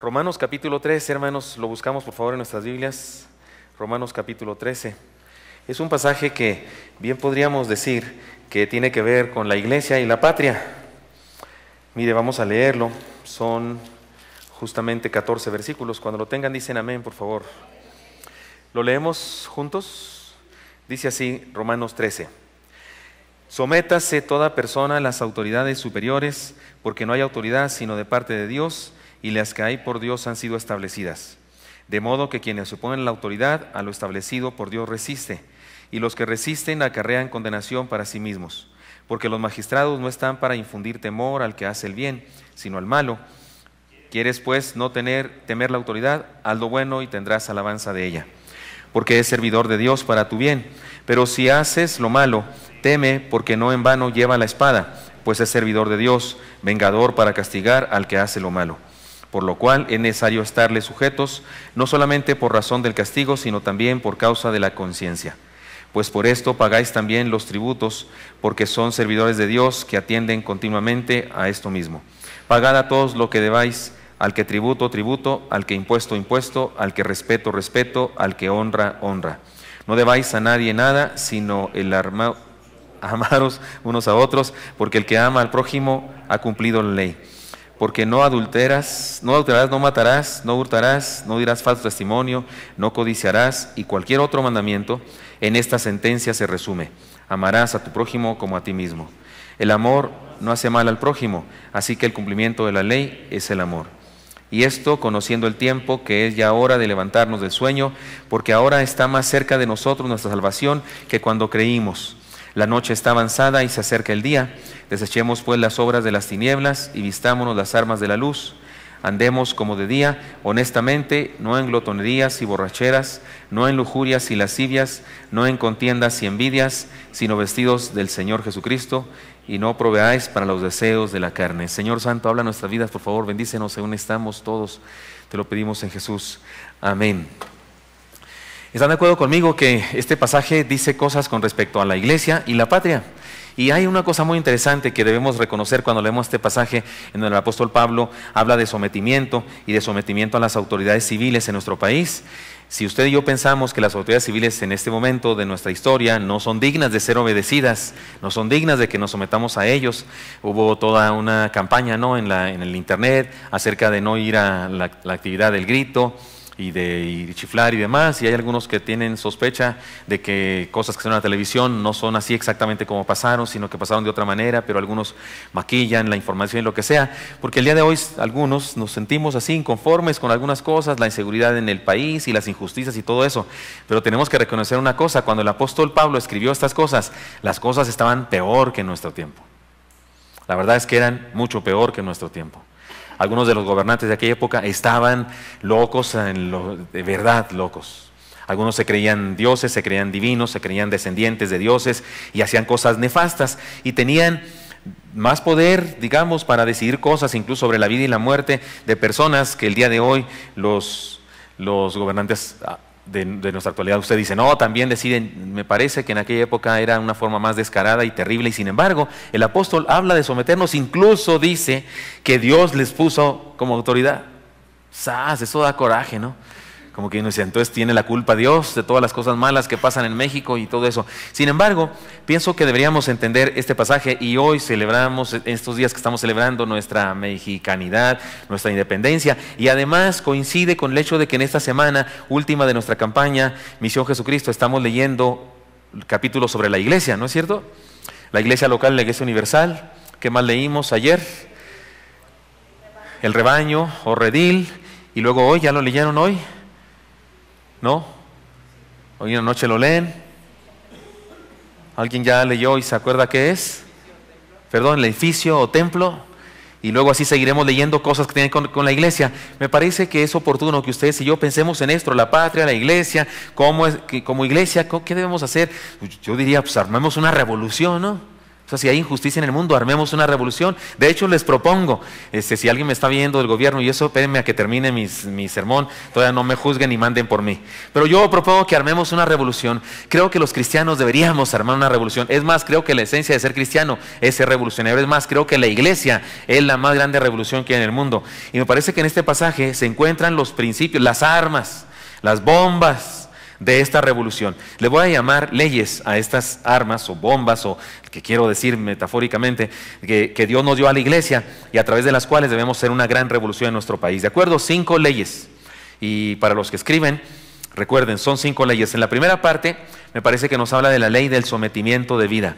Romanos capítulo 13, hermanos, lo buscamos por favor en nuestras Biblias. Romanos capítulo 13. Es un pasaje que bien podríamos decir que tiene que ver con la iglesia y la patria. Mire, vamos a leerlo. Son justamente 14 versículos. Cuando lo tengan dicen amén, por favor. ¿Lo leemos juntos? Dice así, Romanos 13. Sométase toda persona a las autoridades superiores, porque no hay autoridad sino de parte de Dios, y las que hay por Dios han sido establecidas. De modo que quienes suponen la autoridad a lo establecido por Dios resiste, y los que resisten acarrean condenación para sí mismos, porque los magistrados no están para infundir temor al que hace el bien, sino al malo. ¿Quieres pues no temer la autoridad? Haz lo bueno y tendrás alabanza de ella, porque es servidor de Dios para tu bien. Pero si haces lo malo, teme, porque no en vano lleva la espada, pues es servidor de Dios, vengador para castigar al que hace lo malo. Por lo cual es necesario estarle sujetos, no solamente por razón del castigo, sino también por causa de la conciencia. Pues por esto pagáis también los tributos, porque son servidores de Dios que atienden continuamente a esto mismo. Pagad a todos lo que debáis, al que tributo, tributo, al que impuesto, impuesto, al que respeto, respeto, al que honra, honra. No debáis a nadie nada, sino amaros unos a otros, porque el que ama al prójimo ha cumplido la ley. Porque no adulterarás, no matarás, no hurtarás, no dirás falso testimonio, no codiciarás, y cualquier otro mandamiento en esta sentencia se resume: amarás a tu prójimo como a ti mismo. El amor no hace mal al prójimo, así que el cumplimiento de la ley es el amor. Y esto conociendo el tiempo, que es ya hora de levantarnos del sueño, porque ahora está más cerca de nosotros nuestra salvación que cuando creímos. La noche está avanzada y se acerca el día. Desechemos pues las obras de las tinieblas y vistámonos las armas de la luz. Andemos como de día, honestamente, no en glotonerías y borracheras, no en lujurias y lascivias, no en contiendas y envidias, sino vestidos del Señor Jesucristo, y no proveáis para los deseos de la carne. Señor Santo, habla nuestras vidas, por favor, bendícenos según estamos todos. Te lo pedimos en Jesús. Amén. ¿Están de acuerdo conmigo que este pasaje dice cosas con respecto a la iglesia y la patria? Y hay una cosa muy interesante que debemos reconocer cuando leemos este pasaje en donde el apóstol Pablo habla de sometimiento y de sometimiento a las autoridades civiles en nuestro país. Si usted y yo pensamos que las autoridades civiles en este momento de nuestra historia no son dignas de ser obedecidas, no son dignas de que nos sometamos a ellos, hubo toda una campaña, ¿no?, en el internet acerca de no ir a la actividad del grito y de chiflar y demás, y hay algunos que tienen sospecha de que cosas que son en la televisión no son así exactamente como pasaron, sino que pasaron de otra manera, pero algunos maquillan la información y lo que sea, porque el día de hoy algunos nos sentimos así inconformes con algunas cosas, la inseguridad en el país y las injusticias y todo eso, pero tenemos que reconocer una cosa: cuando el apóstol Pablo escribió estas cosas, las cosas estaban peor que en nuestro tiempo. La verdad es que eran mucho peor que en nuestro tiempo. Algunos de los gobernantes de aquella época estaban locos, de verdad locos. Algunos se creían dioses, se creían divinos, se creían descendientes de dioses y hacían cosas nefastas y tenían más poder, digamos, para decidir cosas incluso sobre la vida y la muerte de personas que el día de hoy los gobernantes de nuestra actualidad, usted dice, no, también deciden. Me parece que en aquella época era una forma más descarada y terrible, y sin embargo el apóstol habla de someternos, incluso dice que Dios les puso como autoridad. ¡Sas! Eso da coraje, ¿no? Como que uno dice, entonces tiene la culpa Dios de todas las cosas malas que pasan en México y todo eso. Sin embargo, pienso que deberíamos entender este pasaje, y hoy celebramos, en estos días que estamos celebrando nuestra mexicanidad, nuestra independencia, y además coincide con el hecho de que en esta semana última de nuestra campaña Misión Jesucristo estamos leyendo capítulos sobre la iglesia, ¿no es cierto? La iglesia local, la iglesia universal. ¿Qué más leímos ayer? El rebaño o redil, y luego hoy, ¿ya lo leyeron hoy? ¿No? Hoy en la noche lo leen. ¿Alguien ya leyó y se acuerda qué es? Perdón, el edificio o templo. Y luego así seguiremos leyendo cosas que tienen con la iglesia. Me parece que es oportuno que ustedes y yo pensemos en esto: la patria, la iglesia, como iglesia, ¿qué debemos hacer? Yo diría, pues armemos una revolución, ¿no? O sea, si hay injusticia en el mundo, armemos una revolución. De hecho, les propongo, si alguien me está viendo del gobierno y eso, espérenme a que termine mi sermón, todavía no me juzguen ni manden por mí. Pero yo propongo que armemos una revolución. Creo que los cristianos deberíamos armar una revolución. Es más, creo que la esencia de ser cristiano es ser revolucionario. Es más, creo que la iglesia es la más grande revolución que hay en el mundo. Y me parece que en este pasaje se encuentran los principios, las armas, las bombas de esta revolución. Le voy a llamar leyes a estas armas o bombas, o que quiero decir metafóricamente, que Dios nos dio a la iglesia y a través de las cuales debemos hacer una gran revolución en nuestro país. ¿De acuerdo? 5 leyes. Y para los que escriben, recuerden, son 5 leyes. En la primera parte me parece que nos habla de la ley del sometimiento de vida.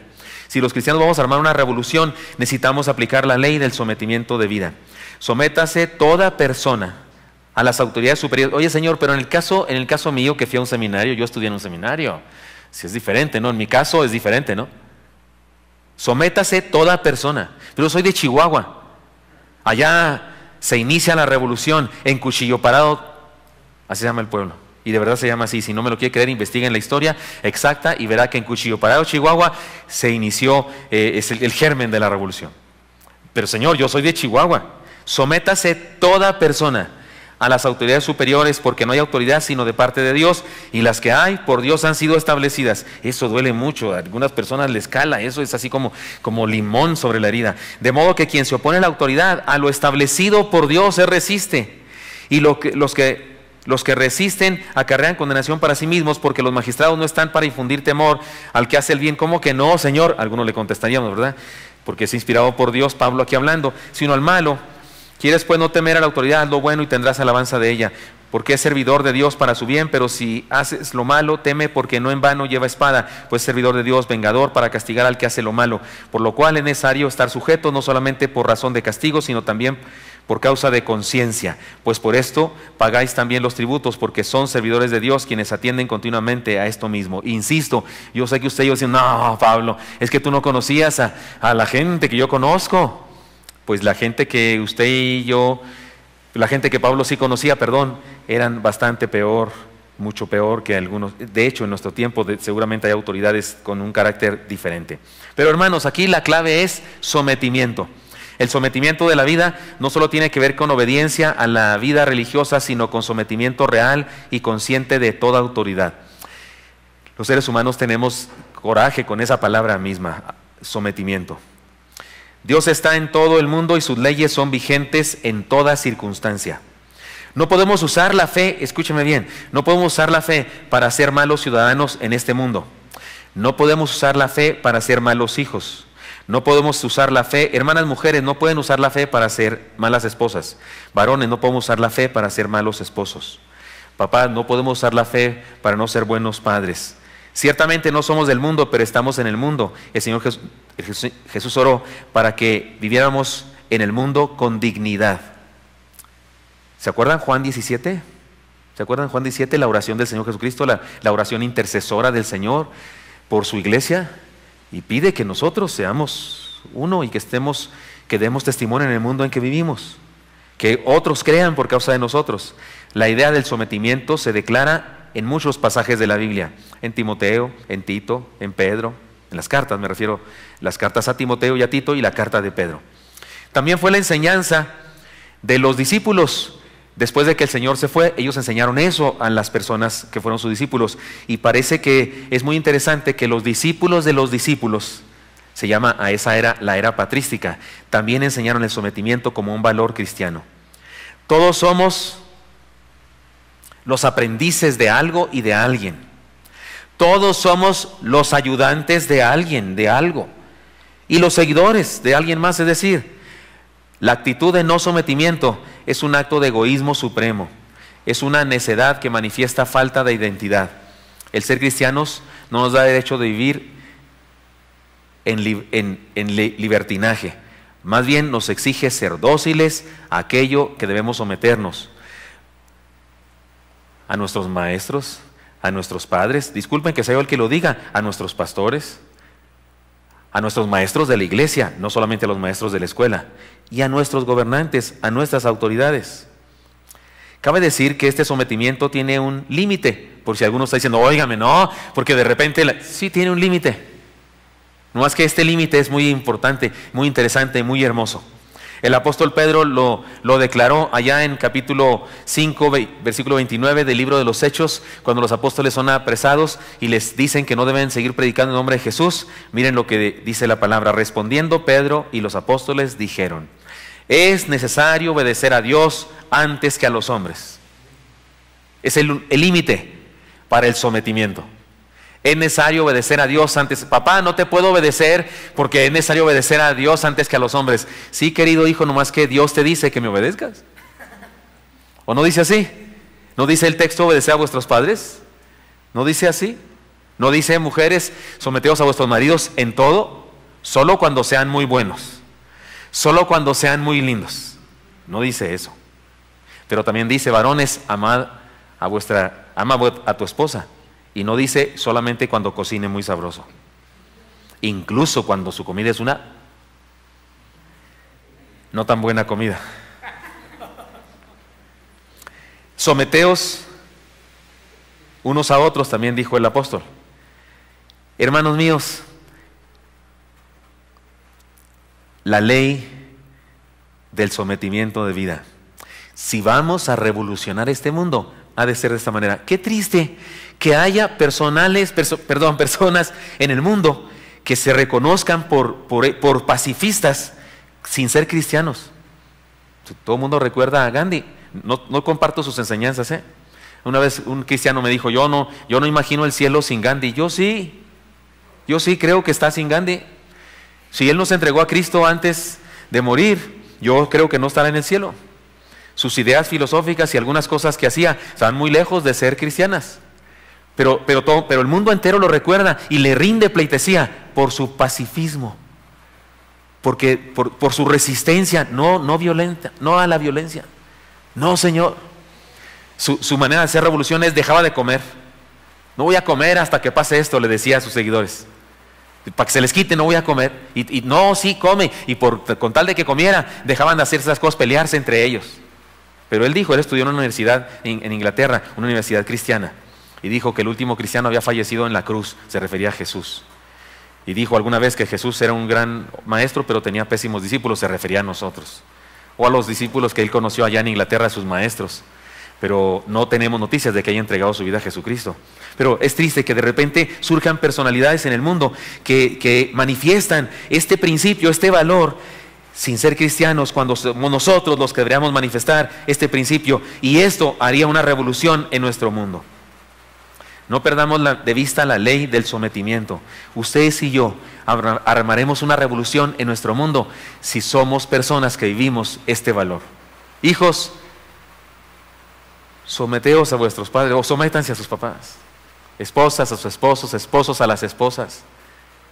Si los cristianos vamos a armar una revolución, necesitamos aplicar la ley del sometimiento de vida. Sométase toda persona a las autoridades superiores. Oye, Señor, pero en el caso mío, que fui a un seminario, yo estudié en un seminario. Si es diferente, ¿no? En mi caso es diferente, ¿no? Sométase toda persona. Pero soy de Chihuahua. Allá se inicia la revolución en Cuchillo Parado. Así se llama el pueblo. Y de verdad se llama así. Si no me lo quiere creer, investiguen la historia exacta y verá que en Cuchillo Parado, Chihuahua, se inició es el germen de la revolución. Pero Señor, yo soy de Chihuahua. Sométase toda persona a las autoridades superiores, porque no hay autoridad sino de parte de Dios, y las que hay por Dios han sido establecidas. Eso duele mucho, a algunas personas les cala, eso es así como limón sobre la herida. De modo que quien se opone a la autoridad, a lo establecido por Dios, se resiste. Y los que resisten acarrean condenación para sí mismos, porque los magistrados no están para infundir temor al que hace el bien. ¿Cómo que no, Señor? Algunos le contestaríamos, ¿verdad? Porque es inspirado por Dios, Pablo aquí hablando, sino al malo. ¿Quieres pues no temer a la autoridad? Haz lo bueno y tendrás alabanza de ella, porque es servidor de Dios para su bien. Pero si haces lo malo, teme, porque no en vano lleva espada, pues es servidor de Dios, vengador para castigar al que hace lo malo. Por lo cual es necesario estar sujeto, no solamente por razón de castigo, sino también por causa de conciencia. Pues por esto pagáis también los tributos, porque son servidores de Dios quienes atienden continuamente a esto mismo. Insisto, yo sé que usted y yo dicen, no, Pablo, es que tú no conocías a la gente que yo conozco. Pues la gente que usted y yo, la gente que Pablo sí conocía, eran bastante peor, mucho peor que algunos. De hecho, en nuestro tiempo seguramente hay autoridades con un carácter diferente. Pero hermanos, aquí la clave es sometimiento. El sometimiento de la vida no solo tiene que ver con obediencia a la vida religiosa, sino con sometimiento real y consciente de toda autoridad. Los seres humanos tenemos coraje con esa palabra misma, sometimiento. Dios está en todo el mundo y sus leyes son vigentes en toda circunstancia. No podemos usar la fe, escúcheme bien, no podemos usar la fe para ser malos ciudadanos en este mundo. No podemos usar la fe para ser malos hijos. No podemos usar la fe, hermanas mujeres no pueden usar la fe para ser malas esposas. Varones no podemos usar la fe para ser malos esposos. Papás no podemos usar la fe para no ser buenos padres. Ciertamente no somos del mundo, pero estamos en el mundo. El Señor Jesús oró para que viviéramos en el mundo con dignidad. ¿Se acuerdan Juan 17? ¿Se acuerdan Juan 17, la oración del Señor Jesucristo, la oración intercesora del Señor por su iglesia? Y pide que nosotros seamos uno y que demos testimonio en el mundo en que vivimos, que otros crean por causa de nosotros. La idea del sometimiento se declara en muchos pasajes de la Biblia, en Timoteo, en Tito, en Pedro, en las cartas, me refiero, las cartas a Timoteo y a Tito y la carta de Pedro. También fue la enseñanza de los discípulos. Después de que el Señor se fue, ellos enseñaron eso a las personas que fueron sus discípulos. Y parece que es muy interesante que los discípulos de los discípulos, se llama a esa era la era patrística, también enseñaron el sometimiento como un valor cristiano. Todos somos los aprendices de algo y de alguien. Todos somos los ayudantes de alguien, de algo. Y los seguidores de alguien más, es decir, la actitud de no sometimiento es un acto de egoísmo supremo. Es una necedad que manifiesta falta de identidad. El ser cristianos no nos da derecho de vivir en libertinaje. Más bien nos exige ser dóciles a aquello que debemos someternos. A nuestros maestros, a nuestros padres, disculpen que sea yo el que lo diga, a nuestros pastores, a nuestros maestros de la iglesia, no solamente a los maestros de la escuela, y a nuestros gobernantes, a nuestras autoridades. Cabe decir que este sometimiento tiene un límite, por si alguno está diciendo, óigame, no, porque de repente, sí tiene un límite. No más que este límite es muy importante, muy interesante, muy hermoso. El apóstol Pedro lo declaró allá en capítulo 5, versículo 29 del libro de los Hechos, cuando los apóstoles son apresados y les dicen que no deben seguir predicando en nombre de Jesús. Miren lo que dice la palabra. Respondiendo Pedro y los apóstoles dijeron: es necesario obedecer a Dios antes que a los hombres. Es el límite para el sometimiento. Es necesario obedecer a Dios antes. Papá, no te puedo obedecer porque es necesario obedecer a Dios antes que a los hombres. Sí, querido hijo, nomás que Dios te dice que me obedezcas. ¿O no dice así? ¿No dice el texto obedecer a vuestros padres? ¿No dice así? ¿No dice mujeres someteos a vuestros maridos en todo? Solo cuando sean muy buenos. Solo cuando sean muy lindos. No dice eso. Pero también dice varones, ama a tu esposa. Y no dice solamente cuando cocine muy sabroso. Incluso cuando su comida es una no tan buena comida. Someteos unos a otros, también dijo el apóstol. Hermanos míos, la ley del sometimiento de vida. Si vamos a revolucionar este mundo, ha de ser de esta manera. Qué triste que haya personas en el mundo que se reconozcan por pacifistas sin ser cristianos. Todo el mundo recuerda a Gandhi. No comparto sus enseñanzas, ¿eh? Una vez un cristiano me dijo, yo no imagino el cielo sin Gandhi. Yo sí creo que está sin Gandhi. Si él nos entregó a Cristo antes de morir, yo creo que no estará en el cielo. Sus ideas filosóficas y algunas cosas que hacía estaban muy lejos de ser cristianas. Pero el mundo entero lo recuerda y le rinde pleitesía por su pacifismo, por su resistencia, no violenta, no a la violencia. No, Señor. Su manera de hacer revolución es: dejaba de comer. No voy a comer hasta que pase esto, le decía a sus seguidores. Para que se les quite, no voy a comer. Y no, sí, come. Y con tal de que comiera, dejaban de hacer esas cosas, pelearse entre ellos. Pero él estudió en una universidad en Inglaterra, una universidad cristiana. Y dijo que el último cristiano había fallecido en la cruz, se refería a Jesús. Y dijo alguna vez que Jesús era un gran maestro, pero tenía pésimos discípulos, se refería a nosotros. O a los discípulos que él conoció allá en Inglaterra, a sus maestros. Pero no tenemos noticias de que haya entregado su vida a Jesucristo. Pero es triste que de repente surjan personalidades en el mundo que manifiestan este principio, este valor, sin ser cristianos, cuando somos nosotros los que deberíamos manifestar este principio. Y esto haría una revolución en nuestro mundo. No perdamos de vista la ley del sometimiento. Ustedes y yo armaremos una revolución en nuestro mundo si somos personas que vivimos este valor. Hijos, someteos a vuestros padres, o sométanse a sus papás. Esposas a sus esposos, esposos a las esposas.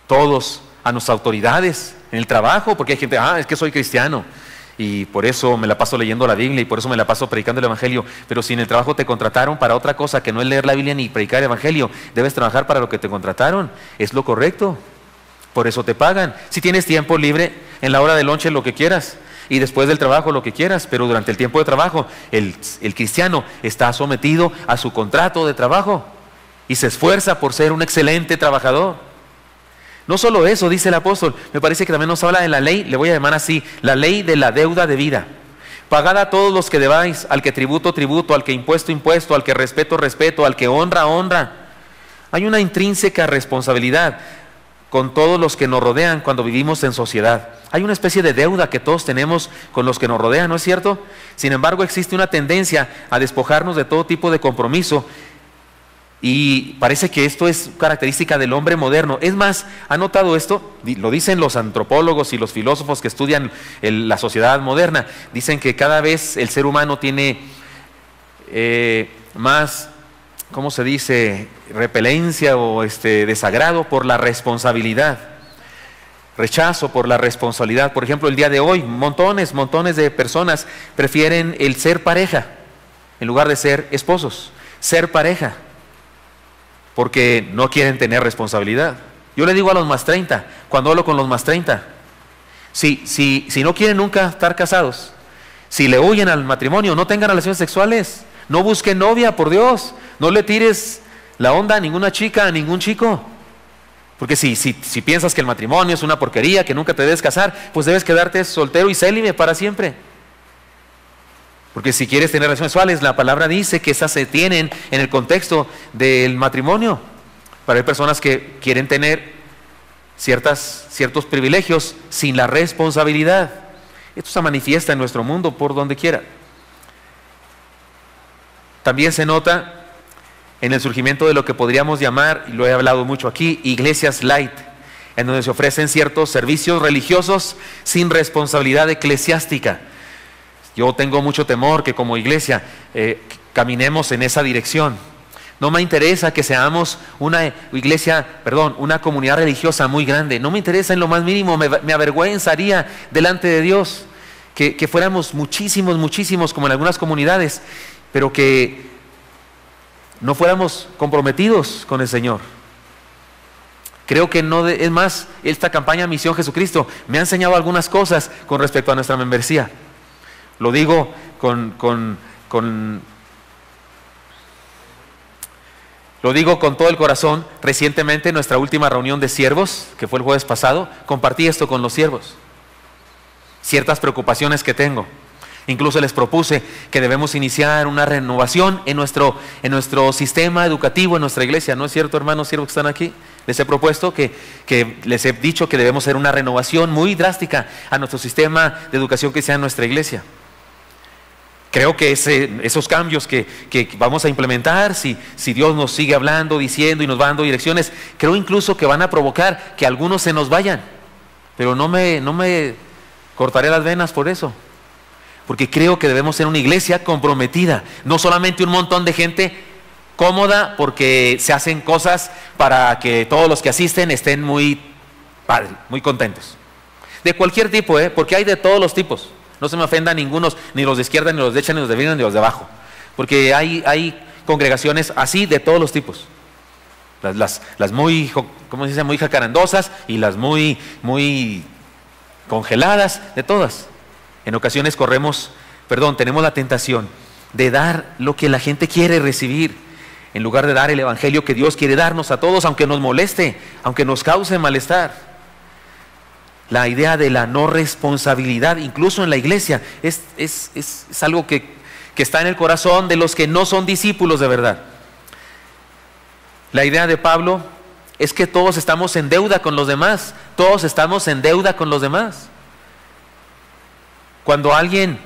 Todos a nuestras autoridades en el trabajo, porque hay gente, es que soy cristiano y por eso me la paso leyendo la Biblia y por eso me la paso predicando el Evangelio. Pero si en el trabajo te contrataron para otra cosa que no es leer la Biblia ni predicar el Evangelio, debes trabajar para lo que te contrataron. Es lo correcto. Por eso te pagan. Si tienes tiempo libre, en la hora de lonche lo que quieras, y después del trabajo lo que quieras, pero durante el tiempo de trabajo el cristiano está sometido a su contrato de trabajo y se esfuerza por ser un excelente trabajador. No solo eso, dice el apóstol, me parece que también nos habla de la ley, le voy a llamar así, la ley de la deuda debida. Pagad a todos los que debáis, al que tributo, tributo, al que impuesto, impuesto, al que respeto, respeto, al que honra, honra. Hay una intrínseca responsabilidad con todos los que nos rodean cuando vivimos en sociedad. Hay una especie de deuda que todos tenemos con los que nos rodean, ¿no es cierto? Sin embargo, existe una tendencia a despojarnos de todo tipo de compromiso. Y parece que esto es característica del hombre moderno. Es más, ¿ha notado esto? Lo dicen los antropólogos y los filósofos que estudian la sociedad moderna. Dicen que cada vez el ser humano tiene más, ¿cómo se dice? Repelencia o desagrado por la responsabilidad. Rechazo por la responsabilidad. Por ejemplo, el día de hoy, montones de personas prefieren el ser pareja en lugar de ser esposos. Ser pareja. Porque no quieren tener responsabilidad. Yo le digo a los más 30, cuando hablo con los más 30, si no quieren nunca estar casados, si le huyen al matrimonio, no tengan relaciones sexuales, no busquen novia, por Dios, no le tires la onda a ninguna chica, a ningún chico. Porque si piensas que el matrimonio es una porquería, que nunca te debes casar, pues debes quedarte soltero y célibe para siempre. Porque si quieres tener relaciones sexuales, la palabra dice que esas se tienen en el contexto del matrimonio. Pero hay personas que quieren tener ciertos privilegios sin la responsabilidad. Esto se manifiesta en nuestro mundo por donde quiera. También se nota en el surgimiento de lo que podríamos llamar, y lo he hablado mucho aquí, iglesias light, en donde se ofrecen ciertos servicios religiosos sin responsabilidad eclesiástica. Yo tengo mucho temor que como iglesia caminemos en esa dirección. No me interesa que seamos una comunidad religiosa muy grande. No me interesa en lo más mínimo, me avergüenzaría delante de Dios que fuéramos muchísimos como en algunas comunidades, pero que no fuéramos comprometidos con el Señor. Creo que no, es más, esta campaña Misión Jesucristo me ha enseñado algunas cosas con respecto a nuestra membresía. Lo digo lo digo con todo el corazón. Recientemente en nuestra última reunión de siervos, que fue el jueves pasado, compartí esto con los siervos. Ciertas preocupaciones que tengo. Incluso les propuse que debemos iniciar una renovación en nuestro sistema educativo, en nuestra iglesia. ¿No es cierto, hermanos siervos que están aquí? Les he propuesto les he dicho que debemos hacer una renovación muy drástica a nuestro sistema de educación cristiana en nuestra iglesia. Creo que esos cambios que vamos a implementar, si Dios nos sigue hablando, diciendo y nos va dando direcciones, creo incluso que van a provocar que algunos se nos vayan. Pero no me cortaré las venas por eso. Porque creo que debemos ser una iglesia comprometida. No solamente un montón de gente cómoda porque se hacen cosas para que todos los que asisten estén muy contentos. De cualquier tipo, porque hay de todos los tipos. No se me ofenda a ningunos, ni los de izquierda, ni los de derecha, ni los de arriba, ni los de abajo. Porque hay congregaciones así de todos los tipos. Las muy, ¿cómo se dice? Muy jacarandosas y las muy congeladas, de todas. En ocasiones tenemos la tentación de dar lo que la gente quiere recibir, en lugar de dar el evangelio que Dios quiere darnos a todos, aunque nos moleste, aunque nos cause malestar. La idea de la no responsabilidad, incluso en la iglesia, es algo que está en el corazón de los que no son discípulos de verdad. La idea de Pablo es que todos estamos en deuda con los demás. Todos estamos en deuda con los demás. Cuando alguien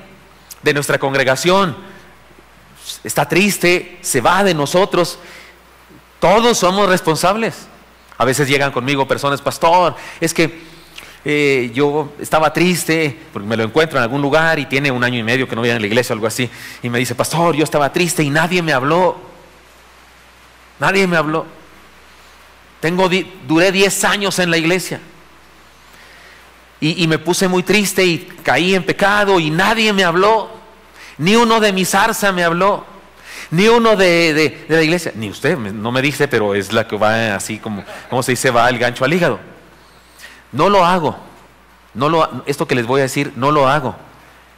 de nuestra congregación está triste, se va de nosotros, todos somos responsables. A veces llegan conmigo personas, pastor, es que yo estaba triste porque me lo encuentro en algún lugar y tiene 1 año y medio que no viene a la iglesia o algo así, y me dice, pastor, yo estaba triste y nadie me habló. Duré 10 años en la iglesia y me puse muy triste y caí en pecado y nadie me habló. Ni uno de mi zarza me habló, ni uno de la iglesia, ni usted no me dice, pero es la que va así como se dice, va el gancho al hígado. No lo hago. Esto que les voy a decir, no lo hago.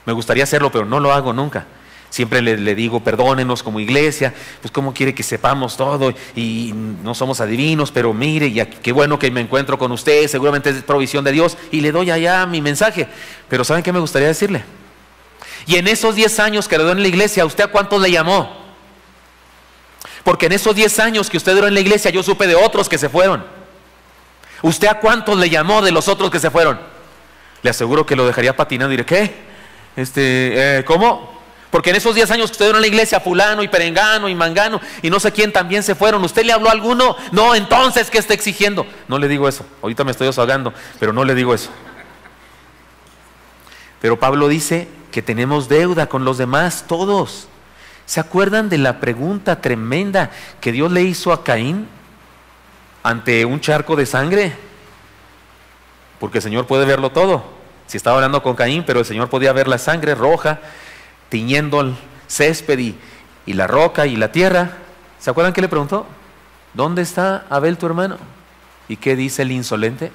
Me gustaría hacerlo, pero no lo hago nunca. Siempre le digo, perdónenos como iglesia, pues cómo quiere que sepamos todo y no somos adivinos, pero mire, qué bueno que me encuentro con usted, seguramente es provisión de Dios, y le doy allá mi mensaje. Pero ¿saben qué me gustaría decirle? Y en esos 10 años que le doy en la iglesia, ¿usted a cuántos le llamó? Porque en esos 10 años que usted duró en la iglesia, yo supe de otros que se fueron. ¿Usted a cuántos le llamó de los otros que se fueron? Le aseguro que lo dejaría patinando y diré, ¿qué? ¿Cómo? Porque en esos 10 años que usted duró en la iglesia, fulano y perengano y mangano y no sé quién también se fueron. ¿Usted le habló a alguno? No, entonces, ¿qué está exigiendo? No le digo eso. Ahorita me estoy desahogando, pero no le digo eso. Pero Pablo dice que tenemos deuda con los demás, todos. ¿Se acuerdan de la pregunta tremenda que Dios le hizo a Caín ante un charco de sangre? Porque el Señor puede verlo todo. Si estaba hablando con Caín, pero el Señor podía ver la sangre roja tiñendo el césped y la roca y la tierra. ¿Se acuerdan qué le preguntó? ¿Dónde está Abel tu hermano? ¿Y qué dice el insolente?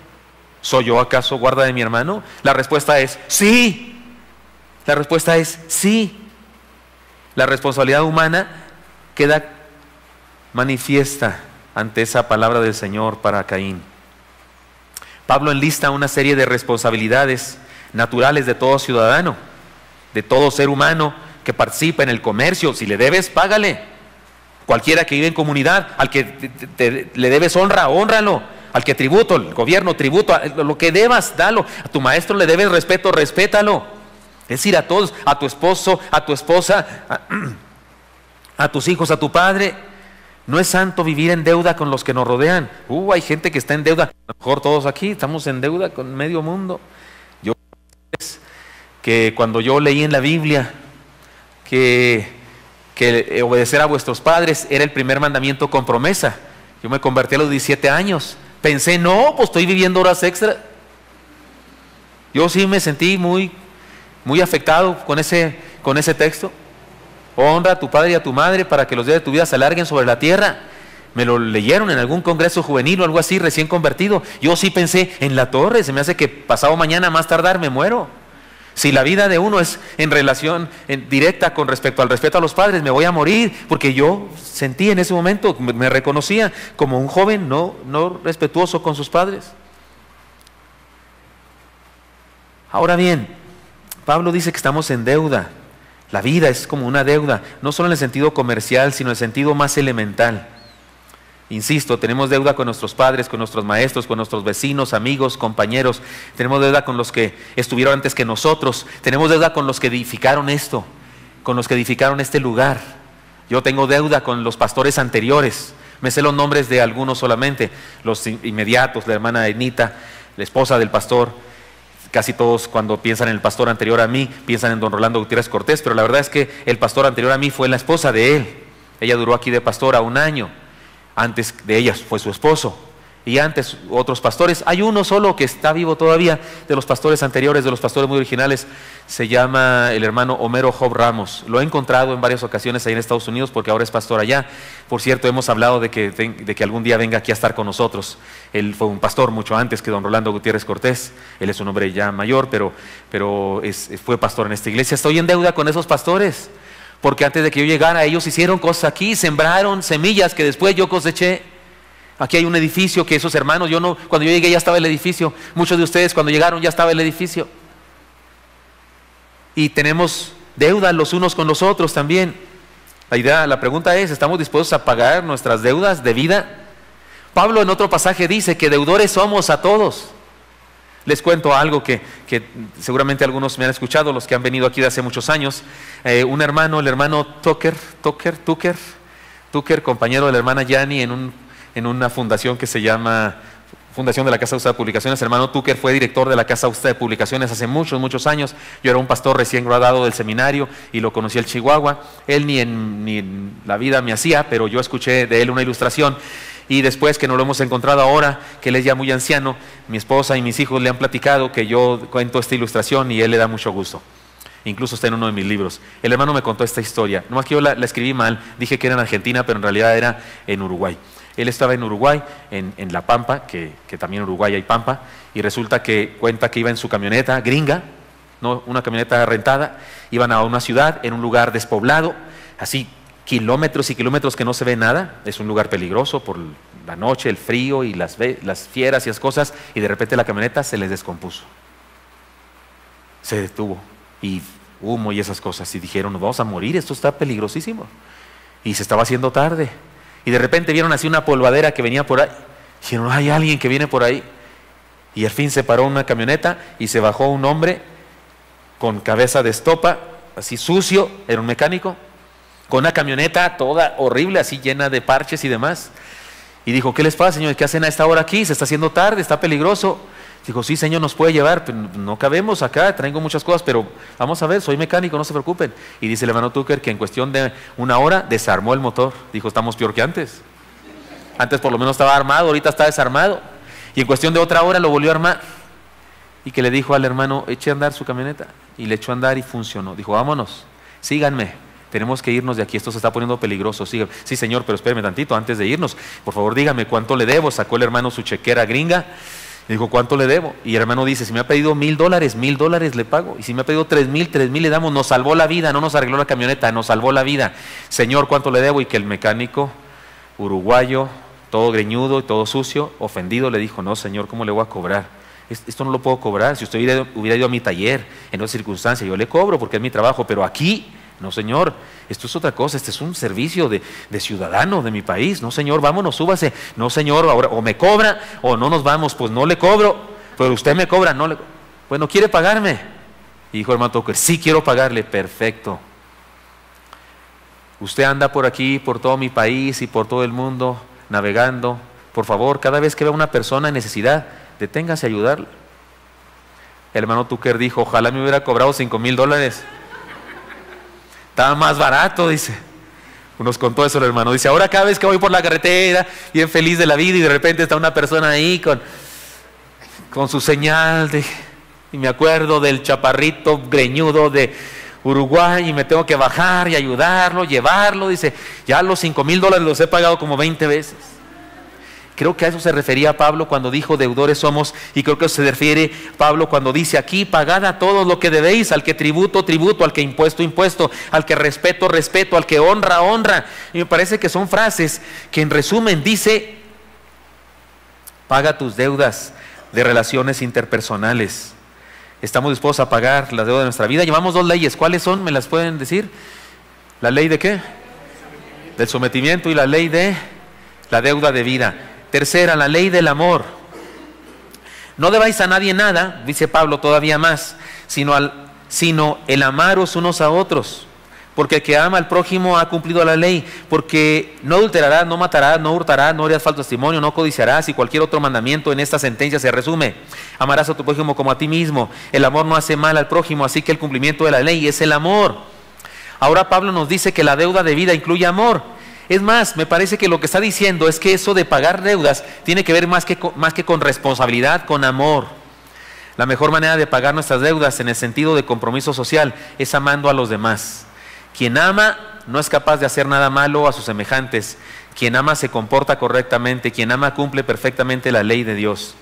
¿Soy yo acaso guarda de mi hermano? La respuesta es sí. La respuesta es sí. La responsabilidad humana queda manifiesta ante esa palabra del Señor para Caín. Pablo enlista una serie de responsabilidades naturales de todo ciudadano, de todo ser humano que participa en el comercio. Si le debes, págale. Cualquiera que vive en comunidad, al que le debes honra, hónralo. Al que tributo, el gobierno, tributo, lo que debas, dalo. A tu maestro le debes respeto, respétalo. Es decir, a todos, a tu esposo, a tu esposa, a tus hijos, a tu padre. No es santo vivir en deuda con los que nos rodean. Hay gente que está en deuda. A lo mejor todos aquí estamos en deuda con medio mundo. Yo que cuando yo leí en la Biblia que obedecer a vuestros padres era el primer mandamiento con promesa. Yo me convertí a los 17 años. Pensé, no, pues estoy viviendo horas extra. Yo sí me sentí muy afectado con ese texto. Honra a tu padre y a tu madre para que los días de tu vida se alarguen sobre la tierra. Me lo leyeron en algún congreso juvenil o algo así, recién convertido. Yo sí pensé, en la torre, se me hace que pasado mañana más tardar me muero. Si la vida de uno es en relación directa con respecto al respeto a los padres, me voy a morir, porque yo sentí en ese momento, me reconocía como un joven no respetuoso con sus padres. Ahora bien, Pablo dice que estamos en deuda. La vida es como una deuda, no solo en el sentido comercial, sino en el sentido más elemental. Insisto, tenemos deuda con nuestros padres, con nuestros maestros, con nuestros vecinos, amigos, compañeros. Tenemos deuda con los que estuvieron antes que nosotros. Tenemos deuda con los que edificaron esto, con los que edificaron este lugar. Yo tengo deuda con los pastores anteriores. Me sé los nombres de algunos solamente, los inmediatos, la hermana Enita, la esposa del pastor. Casi todos cuando piensan en el pastor anterior a mí, piensan en don Rolando Gutiérrez Cortés, pero la verdad es que el pastor anterior a mí fue la esposa de él. Ella duró aquí de pastora 1 año. Antes de ella fue su esposo. Y antes otros pastores. Hay uno solo que está vivo todavía de los pastores anteriores, de los pastores muy originales. Se llama el hermano Homero Job Ramos. Lo he encontrado en varias ocasiones ahí en Estados Unidos porque ahora es pastor allá. Por cierto, hemos hablado de que algún día venga aquí a estar con nosotros. Él fue un pastor mucho antes que don Rolando Gutiérrez Cortés. Él es un hombre ya mayor, pero fue pastor en esta iglesia. Estoy en deuda con esos pastores. Porque antes de que yo llegara, ellos hicieron cosas aquí, sembraron semillas que después yo coseché. Aquí hay un edificio que esos hermanos, cuando yo llegué ya estaba el edificio. Muchos de ustedes cuando llegaron ya estaba el edificio. Y tenemos deuda los unos con los otros también. La pregunta es, ¿estamos dispuestos a pagar nuestras deudas de vida? Pablo en otro pasaje dice que deudores somos a todos. Les cuento algo que seguramente algunos me han escuchado, los que han venido aquí de hace muchos años. Un hermano, el hermano Tucker, compañero de la hermana Yani en una fundación que se llama Fundación de la Casa Augusta de Publicaciones. El hermano Tucker fue director de la Casa Augusta de Publicaciones hace muchos años. Yo era un pastor recién graduado del seminario y lo conocí en Chihuahua. Él ni en la vida me hacía, pero yo escuché de él una ilustración. Y después que no lo hemos encontrado ahora, que él es ya muy anciano, mi esposa y mis hijos le han platicado que yo cuento esta ilustración y él le da mucho gusto. Incluso está en uno de mis libros. El hermano me contó esta historia. Nomás que yo la escribí mal, dije que era en Argentina, pero en realidad era en Uruguay. Él estaba en Uruguay, en La Pampa, que también en Uruguay hay Pampa, y resulta que cuenta que iba en su camioneta gringa, no una camioneta rentada, iban a una ciudad, en un lugar despoblado, así kilómetros y kilómetros que no se ve nada, es un lugar peligroso por la noche, el frío y las fieras y las cosas, y de repente la camioneta se les descompuso. Se detuvo, y humo y esas cosas, y dijeron, nos vamos a morir, esto está peligrosísimo. Y se estaba haciendo tarde, y de repente vieron así una polvadera que venía por ahí, dijeron, hay alguien que viene por ahí, y al fin se paró una camioneta, y se bajó un hombre con cabeza de estopa, así sucio, era un mecánico, con una camioneta toda horrible, así llena de parches y demás. Y dijo, ¿qué les pasa, señores? ¿Qué hacen a esta hora aquí? Se está haciendo tarde, está peligroso. Dijo, sí, señor, nos puede llevar, pero no cabemos acá, traigo muchas cosas, pero vamos a ver, soy mecánico, no se preocupen. Y dice el hermano Tucker que en cuestión de 1 hora desarmó el motor. Dijo, estamos peor que antes. Antes por lo menos estaba armado, ahorita está desarmado. Y en cuestión de otra hora lo volvió a armar. Y que le dijo al hermano, eche a andar su camioneta. Y le echó a andar y funcionó. Dijo, vámonos, síganme. Tenemos que irnos de aquí, esto se está poniendo peligroso. Sí, señor, pero espéreme tantito, antes de irnos, por favor dígame cuánto le debo. Sacó el hermano su chequera gringa, y dijo, ¿cuánto le debo? Y el hermano dice, si me ha pedido $1,000, $1,000 le pago. Y si me ha pedido 3,000 le damos. Nos salvó la vida, no nos arregló la camioneta, nos salvó la vida. Señor, ¿cuánto le debo? Y que el mecánico uruguayo, todo greñudo y todo sucio, ofendido, le dijo, no, señor, ¿cómo le voy a cobrar? esto no lo puedo cobrar. Si usted hubiera ido a mi taller en otra circunstancia, yo le cobro porque es mi trabajo, pero aquí, no señor, esto es otra cosa, este es un servicio de ciudadano de mi país. No señor, vámonos, súbase. No señor, ahora o me cobra o no nos vamos. Pues no le cobro, pero usted me cobra, no le... Pues no quiere pagarme. Y dijo el hermano Tucker, sí quiero pagarle. Perfecto. Usted anda por aquí, por todo mi país y por todo el mundo, navegando. Por favor, cada vez que vea una persona en necesidad, deténgase a ayudarla. El hermano Tucker dijo, ojalá me hubiera cobrado $5,000. Estaba más barato, dice. Nos contó eso el hermano. Dice, ahora cada vez que voy por la carretera, bien feliz de la vida, y de repente está una persona ahí con su señal y me acuerdo del chaparrito greñudo de Uruguay y me tengo que bajar y ayudarlo, llevarlo. Dice, ya los $5,000 los he pagado como 20 veces. Creo que a eso se refería Pablo cuando dijo deudores somos, y creo que se refiere Pablo cuando dice aquí, pagad a todos lo que debéis, al que tributo, tributo, al que impuesto, impuesto, al que respeto, respeto, al que honra, honra. Y me parece que son frases que en resumen dice, paga tus deudas de relaciones interpersonales. Estamos dispuestos a pagar las deudas de nuestra vida. Llevamos 2 leyes, ¿cuáles son? ¿Me las pueden decir? ¿La ley de qué? Del sometimiento, y la ley de la deuda de vida. Tercera, la ley del amor. No debáis a nadie nada, dice Pablo todavía más, sino el amaros unos a otros. Porque el que ama al prójimo ha cumplido la ley. Porque no adulterarás, no matarás, no hurtarás, no harás falso testimonio, no codiciarás, y cualquier otro mandamiento en esta sentencia se resume. Amarás a tu prójimo como a ti mismo. El amor no hace mal al prójimo, así que el cumplimiento de la ley es el amor. Ahora Pablo nos dice que la deuda de vida incluye amor. Es más, me parece que lo que está diciendo es que eso de pagar deudas tiene que ver más que con responsabilidad, con amor. La mejor manera de pagar nuestras deudas en el sentido de compromiso social es amando a los demás. Quien ama no es capaz de hacer nada malo a sus semejantes. Quien ama se comporta correctamente. Quien ama cumple perfectamente la ley de Dios.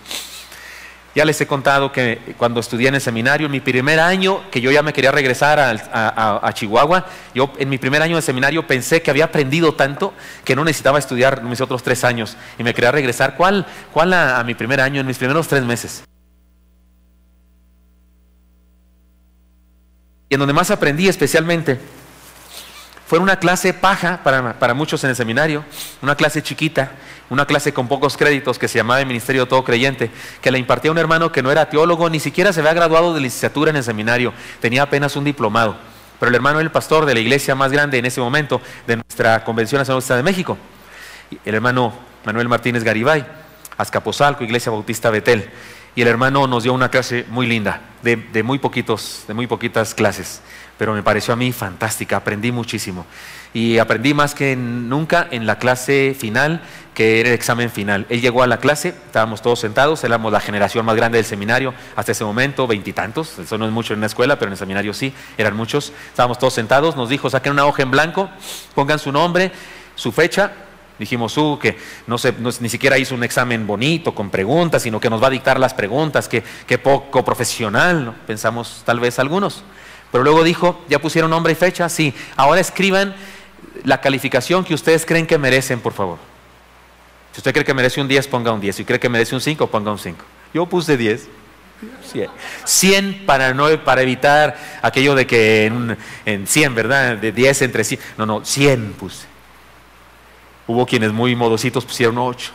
Ya les he contado que cuando estudié en el seminario, en mi primer año, que yo ya me quería regresar a Chihuahua, yo en mi primer año de seminario pensé que había aprendido tanto que no necesitaba estudiar mis otros 3 años y me quería regresar. ¿Cuál a mi primer año, en mis primeros 3 meses? Y en donde más aprendí especialmente fue una clase paja para muchos en el seminario, una clase chiquita, una clase con pocos créditos que se llamaba el Ministerio de Todo Creyente, que la impartía un hermano que no era teólogo, ni siquiera se había graduado de licenciatura en el seminario, tenía apenas un diplomado, pero el hermano era el pastor de la iglesia más grande en ese momento de nuestra Convención Nacional de México, el hermano Manuel Martínez Garibay, Azcapotzalco, Iglesia Bautista Betel, y el hermano nos dio una clase muy linda, de muy poquitas clases, pero me pareció a mí fantástica, aprendí muchísimo. Y aprendí más que nunca en la clase final, que era el examen final. Él llegó a la clase, estábamos todos sentados, éramos la generación más grande del seminario hasta ese momento, 20 y tantos, eso no es mucho en una escuela, pero en el seminario sí, eran muchos. Estábamos todos sentados, nos dijo, saquen una hoja en blanco, pongan su nombre, su fecha. Dijimos, que ni siquiera hizo un examen bonito con preguntas, sino que nos va a dictar las preguntas, que poco profesional, ¿no? Pensamos tal vez algunos. Pero luego dijo, ¿ya pusieron nombre y fecha? Sí, ahora escriban la calificación que ustedes creen que merecen, por favor. Si usted cree que merece un 10, ponga un 10. Si cree que merece un 5, ponga un 5. Yo puse 10. 100 para evitar aquello de que en 100, ¿verdad? De 10 entre 100. No, 100 puse. Hubo quienes muy modositos pusieron 8.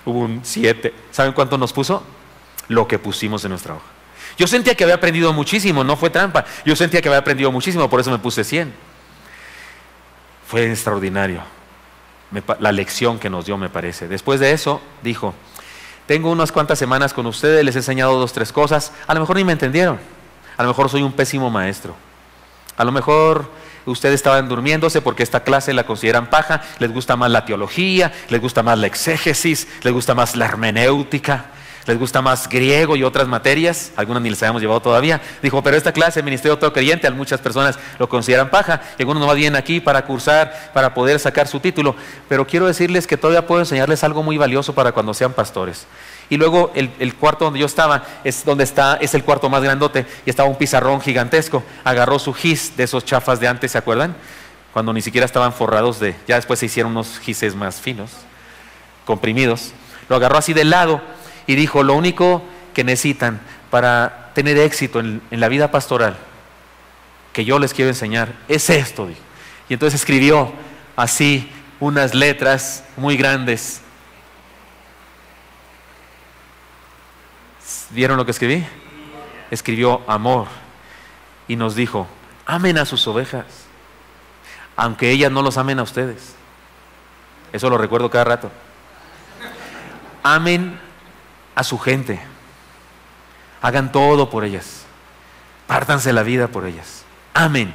Hubo un 7. ¿Saben cuánto nos puso? Lo que pusimos en nuestra hoja. Yo sentía que había aprendido muchísimo, no fue trampa. Yo sentía que había aprendido muchísimo, por eso me puse 100. Fue extraordinario la lección que nos dio, me parece. Después de eso, dijo, tengo unas cuantas semanas con ustedes, les he enseñado 2, 3 cosas. A lo mejor ni me entendieron. A lo mejor soy un pésimo maestro. A lo mejor ustedes estaban durmiéndose porque esta clase la consideran paja, les gusta más la teología, les gusta más la exégesis, les gusta más la hermenéutica, les gusta más griego y otras materias, algunas ni les habíamos llevado todavía. Dijo, pero esta clase, el Ministerio de Todo Creyente, a muchas personas lo consideran paja, y algunos no vienen aquí para cursar, para poder sacar su título, pero quiero decirles que todavía puedo enseñarles algo muy valioso para cuando sean pastores. Y luego el cuarto donde yo estaba, es el cuarto más grandote, y estaba un pizarrón gigantesco. Agarró su gis de esos chafas de antes, ¿se acuerdan? Cuando ni siquiera estaban forrados ya después se hicieron unos gises más finos, comprimidos. Lo agarró así del lado y dijo, lo único que necesitan para tener éxito en la vida pastoral, que yo les quiero enseñar, es esto, dijo. Y entonces escribió así unas letras muy grandes. ¿Vieron lo que escribí? Escribió amor y nos dijo: amen a sus ovejas, aunque ellas no los amen a ustedes. Eso lo recuerdo cada rato. Amen a su gente, hagan todo por ellas, pártanse la vida por ellas, amen.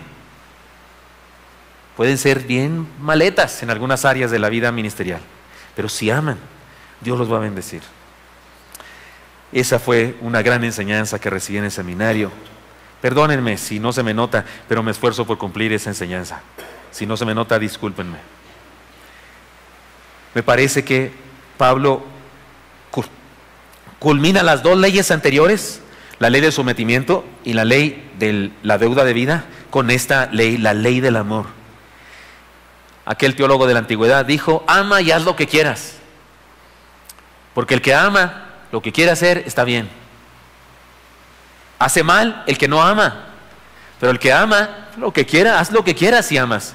Pueden ser bien maletas en algunas áreas de la vida ministerial, pero si aman, Dios los va a bendecir. Esa fue una gran enseñanza que recibí en el seminario. Perdónenme si no se me nota, pero me esfuerzo por cumplir esa enseñanza. Si no se me nota, discúlpenme. Me parece que Pablo culmina las dos leyes anteriores, la ley del sometimiento y la ley de la deuda de vida, con esta ley, la ley del amor. Aquel teólogo de la antigüedad dijo: ama y haz lo que quieras, porque el que ama lo que quiere hacer está bien. Hace mal el que no ama, pero el que ama lo que quiera, haz lo que quieras si amas,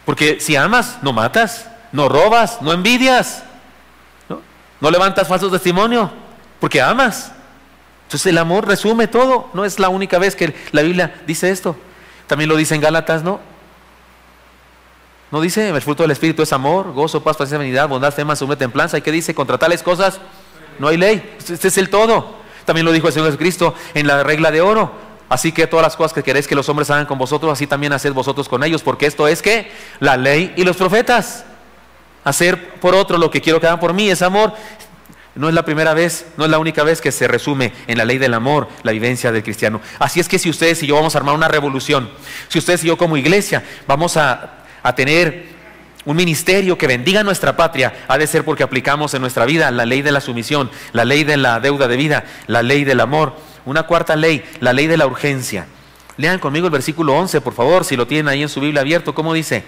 porque si amas no matas, no robas, no envidias, no levantas falso testimonio, porque amas. Entonces el amor resume todo. No es la única vez que la Biblia dice esto, también lo dice en Gálatas, ¿no? ¿No dice? El fruto del Espíritu es amor, gozo, paz, paciencia, benignidad, bondad, fe, mansedumbre, templanza. ¿Y qué dice? Contra tales cosas no hay ley. Este es el todo. También lo dijo el Señor Jesucristo en la regla de oro: así que todas las cosas que queréis que los hombres hagan con vosotros, así también haced vosotros con ellos, porque esto es que la ley y los profetas. Hacer por otro lo que quiero que hagan por mí es amor. No es la primera vez, no es la única vez que se resume en la ley del amor la vivencia del cristiano. Así es que si ustedes y yo vamos a armar una revolución, si ustedes y yo como iglesia vamos a tener un ministerio que bendiga nuestra patria, ha de ser porque aplicamos en nuestra vida la ley de la sumisión, la ley de la deuda de vida, la ley del amor. Una cuarta ley, la ley de la urgencia. Lean conmigo el versículo 11, por favor, si lo tienen ahí en su Biblia abierto. ¿Cómo dice?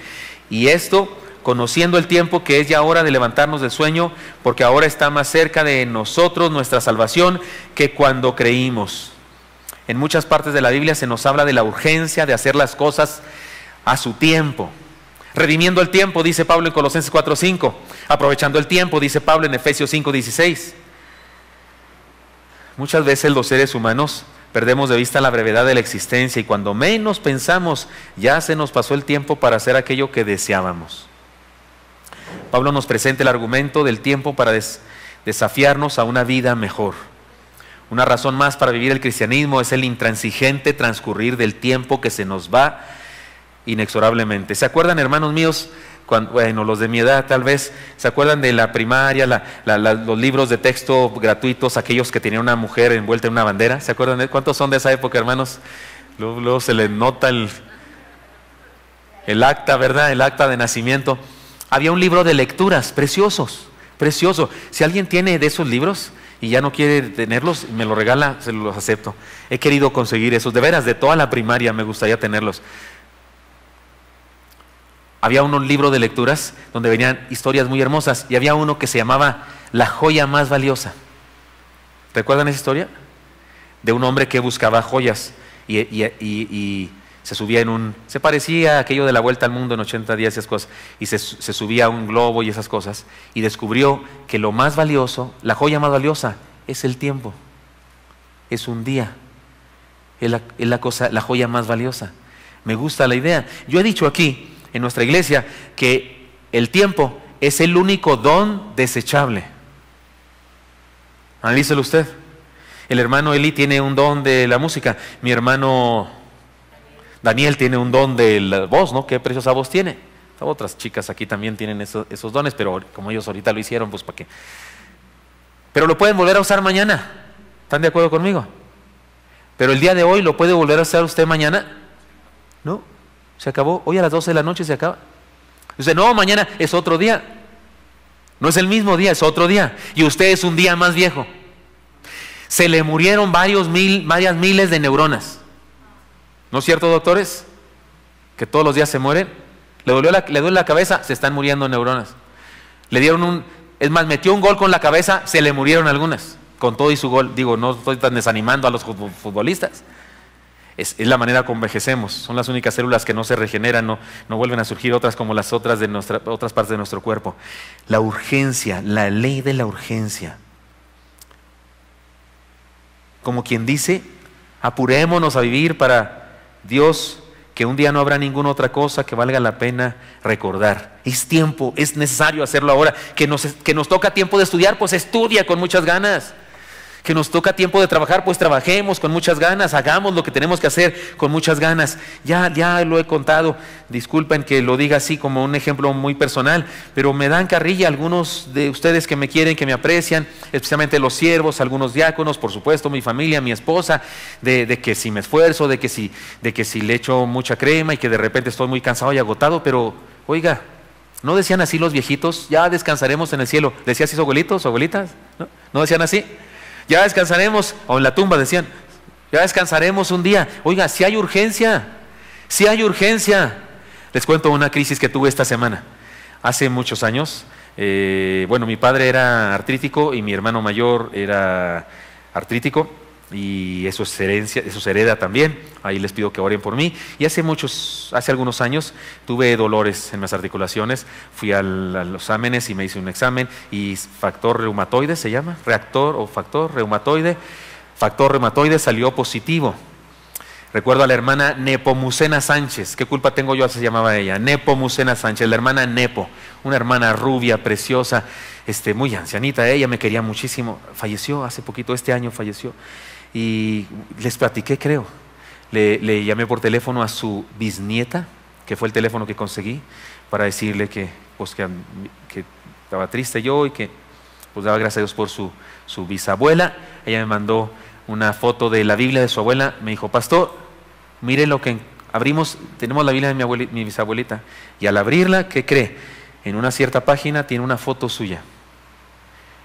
Y esto, conociendo el tiempo, que es ya hora de levantarnos del sueño, porque ahora está más cerca de nosotros nuestra salvación que cuando creímos. En muchas partes de la Biblia se nos habla de la urgencia de hacer las cosas a su tiempo. Redimiendo el tiempo, dice Pablo en Colosenses 4:5. Aprovechando el tiempo, dice Pablo en Efesios 5:16. Muchas veces los seres humanos perdemos de vista la brevedad de la existencia, y cuando menos pensamos ya se nos pasó el tiempo para hacer aquello que deseábamos. Pablo nos presenta el argumento del tiempo para desafiarnos a una vida mejor. Una razón más para vivir el cristianismo es el intransigente transcurrir del tiempo que se nos va inexorablemente. ¿Se acuerdan, hermanos míos? Bueno, los de mi edad tal vez, ¿se acuerdan de la primaria, los libros de texto gratuitos, aquellos que tenían una mujer envuelta en una bandera? ¿Se acuerdan de cuántos son de esa época, hermanos? Luego se les nota el acta, ¿verdad? El acta de nacimiento. Había un libro de lecturas, preciosos, precioso. Si alguien tiene de esos libros y ya no quiere tenerlos, me lo regala, se los acepto. He querido conseguir esos, de veras, de toda la primaria me gustaría tenerlos. Había un libro de lecturas donde venían historias muy hermosas, y había uno que se llamaba La joya más valiosa. ¿Recuerdan esa historia? De un hombre que buscaba joyas y se subía se parecía a aquello de la vuelta al mundo en 80 días y esas cosas, y se subía a un globo y esas cosas, y descubrió que lo más valioso, la joya más valiosa, es el tiempo. Es un día. Es la joya más valiosa. Me gusta la idea. Yo he dicho aquí en nuestra iglesia que el tiempo es el único don desechable. Analícelo usted. El hermano Eli tiene un don de la música. Mi hermano Daniel tiene un don de la voz, ¿no? Qué preciosa voz tiene. Otras chicas aquí también tienen esos dones, pero como ellos ahorita lo hicieron, pues ¿para qué? Pero lo pueden volver a usar mañana. ¿Están de acuerdo conmigo? Pero el día de hoy lo puede volver a usar usted mañana. ¿No? Se acabó, hoy a las 12 de la noche se acaba. Dice, no, mañana es otro día. No es el mismo día, es otro día. Y usted es un día más viejo. Se le murieron varias miles de neuronas. ¿No es cierto, doctores? Que todos los días se mueren. Le duele la cabeza, se están muriendo neuronas. Le dieron es más, metió un gol con la cabeza, se le murieron algunas. con todo y su gol. Digo, no estoy tan desanimando a los futbolistas. Es la manera como envejecemos. Son las únicas células que no se regeneran, no vuelven a surgir otras como las otras de otras partes de nuestro cuerpo. La urgencia, la ley de la urgencia. Como quien dice, apurémonos a vivir para Dios, que un día no habrá ninguna otra cosa que valga la pena recordar. Es tiempo, es necesario hacerlo ahora. Que nos toca tiempo de estudiar, pues estudia con muchas ganas. Que nos toca tiempo de trabajar, pues trabajemos con muchas ganas, hagamos lo que tenemos que hacer con muchas ganas. Ya lo he contado, disculpen que lo diga así como un ejemplo muy personal, pero me dan carrilla algunos de ustedes que me quieren, que me aprecian, especialmente los siervos, algunos diáconos, por supuesto, mi familia, mi esposa, de que si me esfuerzo, de que si le echo mucha crema y que de repente estoy muy cansado y agotado, pero oiga, ¿no decían así los viejitos? Ya descansaremos en el cielo. ¿Decía así su abuelito, su abuelitas? ¿No decían así? Ya descansaremos, o en la tumba decían, ya descansaremos un día. Oiga, si hay urgencia, si hay urgencia. Les cuento una crisis que tuve esta semana. Hace muchos años, mi padre era artrítico y mi hermano mayor era artrítico, y eso es herencia, eso se hereda también. Ahí les pido que oren por mí. Y hace algunos años tuve dolores en las articulaciones. Fui a los exámenes y me hice un examen y factor reumatoide se llama, factor reumatoide salió positivo. Recuerdo a la hermana Nepomucena Sánchez. ¿Qué culpa tengo yo? Se llamaba ella, Nepomucena Sánchez, la hermana Nepo, una hermana rubia, preciosa, muy ancianita. Ella me quería muchísimo. Falleció hace poquito, este año falleció. Y les platiqué, creo. Le llamé por teléfono a su bisnieta, que fue el teléfono que conseguí, para decirle que estaba triste yo y que pues daba gracias a Dios por su bisabuela. Ella me mandó una foto de la Biblia de su abuela. Me dijo, pastor, mire lo que abrimos, tenemos la Biblia de mi bisabuelita, y al abrirla, ¿qué cree? En una cierta página tiene una foto suya.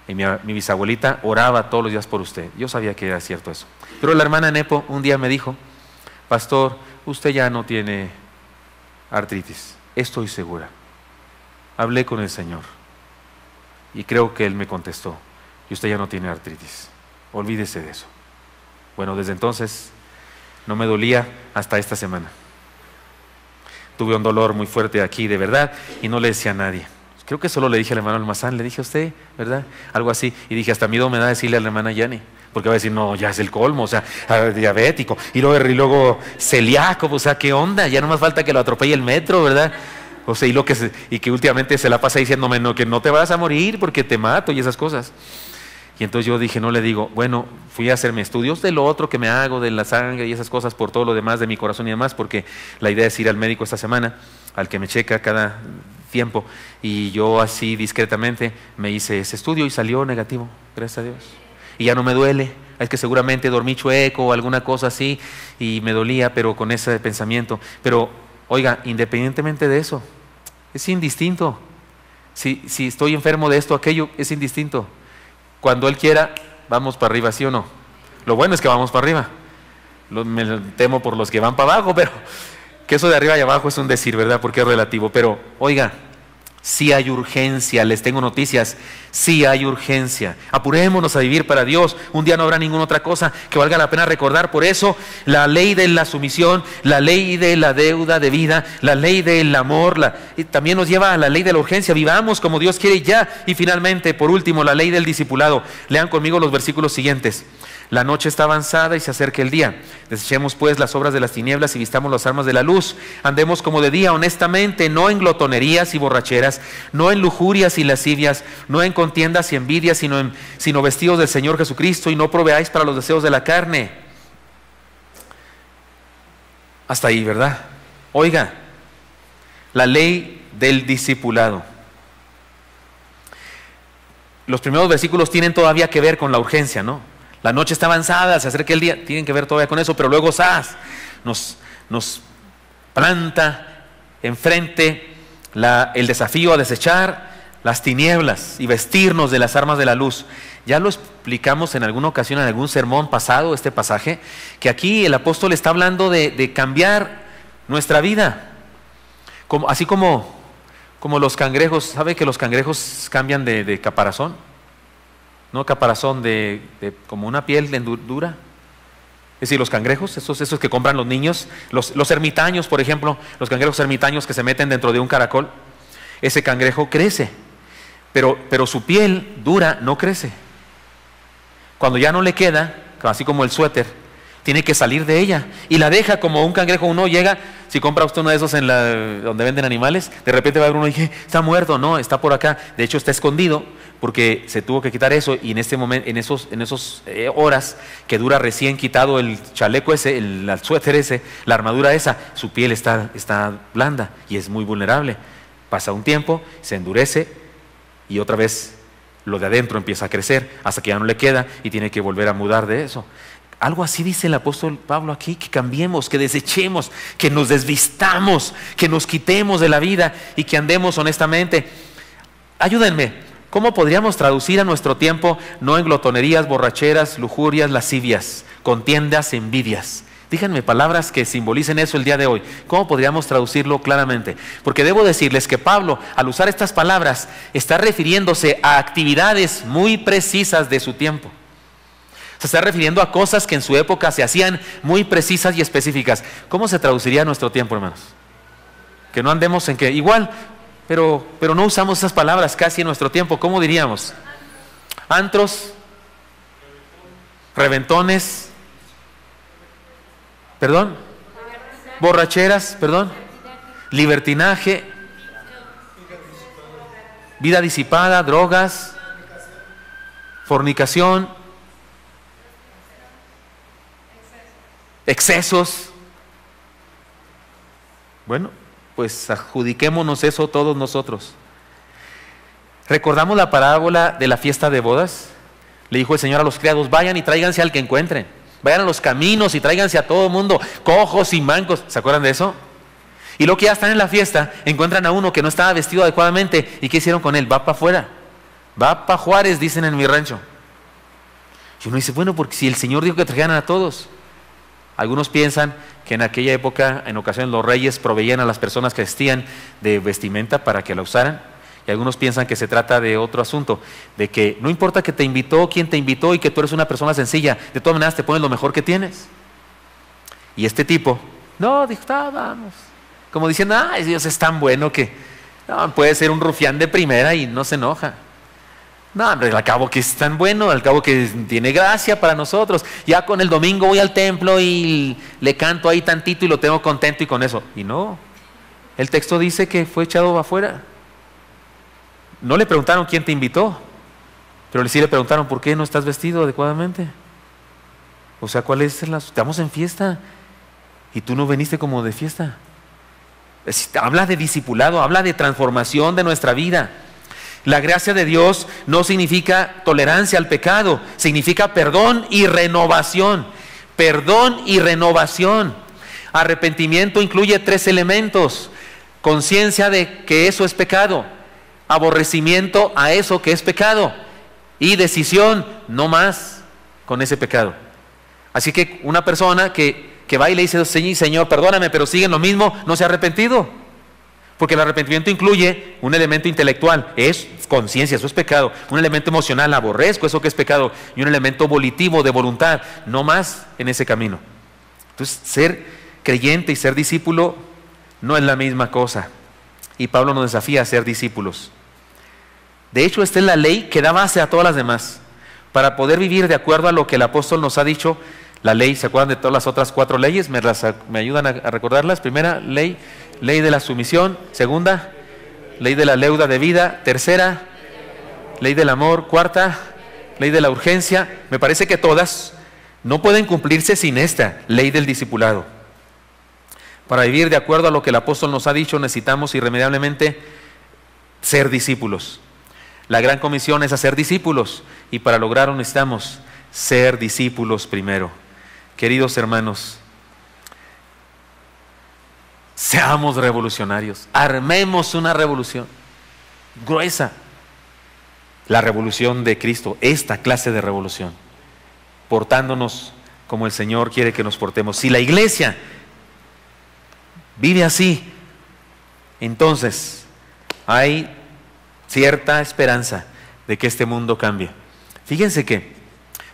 Y mi bisabuelita oraba todos los días por usted. Yo sabía que era cierto eso. Pero la hermana Nepo un día me dijo, pastor, usted ya no tiene artritis, estoy segura. Hablé con el Señor y creo que Él me contestó, y usted ya no tiene artritis, olvídese de eso. Bueno, desde entonces no me dolía hasta esta semana. Tuve un dolor muy fuerte aquí, de verdad, y no le decía a nadie. Creo que solo le dije al hermano Almazán, le dije a usted, ¿verdad? Algo así. Y dije, hasta miedo me da decirle a la hermana Yanni, porque va a decir, no, ya es el colmo, o sea, diabético, y luego celíaco, o sea, ¿qué onda? Ya no más falta que lo atropelle el metro, ¿verdad? O sea, y que últimamente se la pasa diciéndome, no, que no te vas a morir porque te mato y esas cosas. Y entonces yo dije, no le digo, bueno, fui a hacerme estudios de lo otro que me hago, de la sangre y esas cosas, por todo lo demás de mi corazón y demás, porque la idea es ir al médico esta semana, al que me checa cada tiempo, y yo así discretamente me hice ese estudio y salió negativo, gracias a Dios. Y ya no me duele, es que seguramente dormí chueco o alguna cosa así, y me dolía, pero con ese pensamiento. Pero, oiga, independientemente de eso, es indistinto. Si estoy enfermo de esto o aquello, es indistinto. Cuando Él quiera, vamos para arriba, ¿sí o no? Lo bueno es que vamos para arriba. Me temo por los que van para abajo, pero que eso de arriba y abajo es un decir, ¿verdad? Porque es relativo. Pero, oiga, sí hay urgencia, les tengo noticias, sí hay urgencia. Apurémonos a vivir para Dios. Un día no habrá ninguna otra cosa que valga la pena recordar. Por eso, la ley de la sumisión, la ley de la deuda de vida, la ley del amor, y también nos lleva a la ley de la urgencia. Vivamos como Dios quiere ya. Y finalmente, por último, la ley del discipulado. Lean conmigo los versículos siguientes. La noche está avanzada y se acerca el día. Desechemos pues las obras de las tinieblas y vistamos las armas de la luz. Andemos como de día, honestamente, no en glotonerías y borracheras, no en lujurias y lascivias, no en contiendas y envidias, sino vestidos del Señor Jesucristo, y no proveáis para los deseos de la carne. Hasta ahí, ¿verdad? Oiga, la ley del discipulado. Los primeros versículos tienen todavía que ver con la urgencia, ¿no? La noche está avanzada, se acerca el día, tienen que ver todavía con eso, pero luego ¡zas! Nos planta enfrente el desafío a desechar las tinieblas y vestirnos de las armas de la luz. Ya lo explicamos en alguna ocasión, en algún sermón pasado, este pasaje, que aquí el apóstol está hablando de cambiar nuestra vida, así como los cangrejos. ¿Sabe que los cangrejos cambian de caparazón? no caparazón como una piel dura. Es decir, los cangrejos, esos que compran los niños, los ermitaños, por ejemplo, los cangrejos ermitaños que se meten dentro de un caracol, ese cangrejo crece, pero su piel dura no crece. Cuando ya no le queda, así como el suéter, tiene que salir de ella y la deja como un cangrejo. Uno llega, si compra usted uno de esos donde venden animales, de repente va a ver uno y dice, está muerto, no, está por acá, de hecho está escondido porque se tuvo que quitar eso, y en este momento, en esos horas que dura recién quitado el chaleco ese, el suéter ese, la armadura esa, su piel está blanda y es muy vulnerable. Pasa un tiempo, se endurece y otra vez lo de adentro empieza a crecer hasta que ya no le queda y tiene que volver a mudar de eso. Algo así dice el apóstol Pablo aquí, que cambiemos, que desechemos, que nos desvistamos, que nos quitemos de la vida y que andemos honestamente. Ayúdenme, ¿cómo podríamos traducir a nuestro tiempo no en glotonerías, borracheras, lujurias, lascivias, contiendas, envidias? Díganme palabras que simbolicen eso el día de hoy. ¿Cómo podríamos traducirlo claramente? Porque debo decirles que Pablo, al usar estas palabras, está refiriéndose a actividades muy precisas de su tiempo. Se está refiriendo a cosas que en su época se hacían muy precisas y específicas. ¿Cómo se traduciría a nuestro tiempo, hermanos? Que no andemos en que igual, pero no usamos esas palabras casi en nuestro tiempo. ¿Cómo diríamos? Antros, reventones, perdón, borracheras, perdón, libertinaje, vida disipada, drogas, fornicación, excesos. Bueno, pues adjudiquémonos eso todos nosotros. ¿Recordamos la parábola de la fiesta de bodas? Le dijo el Señor a los criados, vayan y tráiganse al que encuentren. Vayan a los caminos y tráiganse a todo el mundo, cojos y mancos. ¿Se acuerdan de eso? Y luego que ya están en la fiesta, encuentran a uno que no estaba vestido adecuadamente. ¿Y qué hicieron con él? Va para afuera. Va para Juárez, dicen en mi rancho. Y uno dice, bueno, porque si el Señor dijo que trajeran a todos. Algunos piensan que en aquella época, en ocasiones, los reyes proveían a las personas que vestían de vestimenta para que la usaran. Y algunos piensan que se trata de otro asunto, de que no importa que te invitó, quién te invitó y que tú eres una persona sencilla, de todas maneras te pones lo mejor que tienes. Y este tipo, no, dijo, vamos. Como diciendo, Dios es tan bueno que no, puede ser un rufián de primera y no se enoja. No, hombre, al cabo que es tan bueno, al cabo que tiene gracia para nosotros. Ya con el domingo voy al templo y le canto ahí tantito y lo tengo contento y con eso. Y no, el texto dice que fue echado afuera. No le preguntaron quién te invitó, pero sí le preguntaron por qué no estás vestido adecuadamente. O sea, ¿cuál es estamos en fiesta y tú no viniste como de fiesta? Habla de discipulado, habla de transformación de nuestra vida. La gracia de Dios no significa tolerancia al pecado, significa perdón y renovación. Perdón y renovación. Arrepentimiento incluye 3 elementos: conciencia de que eso es pecado, aborrecimiento a eso que es pecado y decisión no más con ese pecado. Así que una persona que va y le dice, Señor, perdóname, pero sigue en lo mismo, no se ha arrepentido. Porque el arrepentimiento incluye un elemento intelectual, es conciencia, eso es pecado. Un elemento emocional, aborrezco eso que es pecado. Y un elemento volitivo, de voluntad, no más en ese camino. Entonces, ser creyente y ser discípulo no es la misma cosa. Y Pablo nos desafía a ser discípulos. De hecho, esta es la ley que da base a todas las demás. Para poder vivir de acuerdo a lo que el apóstol nos ha dicho, la ley, ¿se acuerdan de todas las otras 4 leyes? ¿Me ayudan a recordarlas? Primera, ley de la sumisión. Segunda, ley de la leuda de vida. Tercera, ley del amor. Cuarta, ley de la urgencia. Me parece que todas no pueden cumplirse sin esta, ley del discipulado. Para vivir de acuerdo a lo que el apóstol nos ha dicho, necesitamos irremediablemente ser discípulos. La gran comisión es hacer discípulos, y para lograrlo necesitamos ser discípulos primero. Queridos hermanos, seamos revolucionarios, armemos una revolución gruesa, la revolución de Cristo, esta clase de revolución, portándonos como el Señor quiere que nos portemos. Si la iglesia vive así, entonces hay cierta esperanza de que este mundo cambie. Fíjense que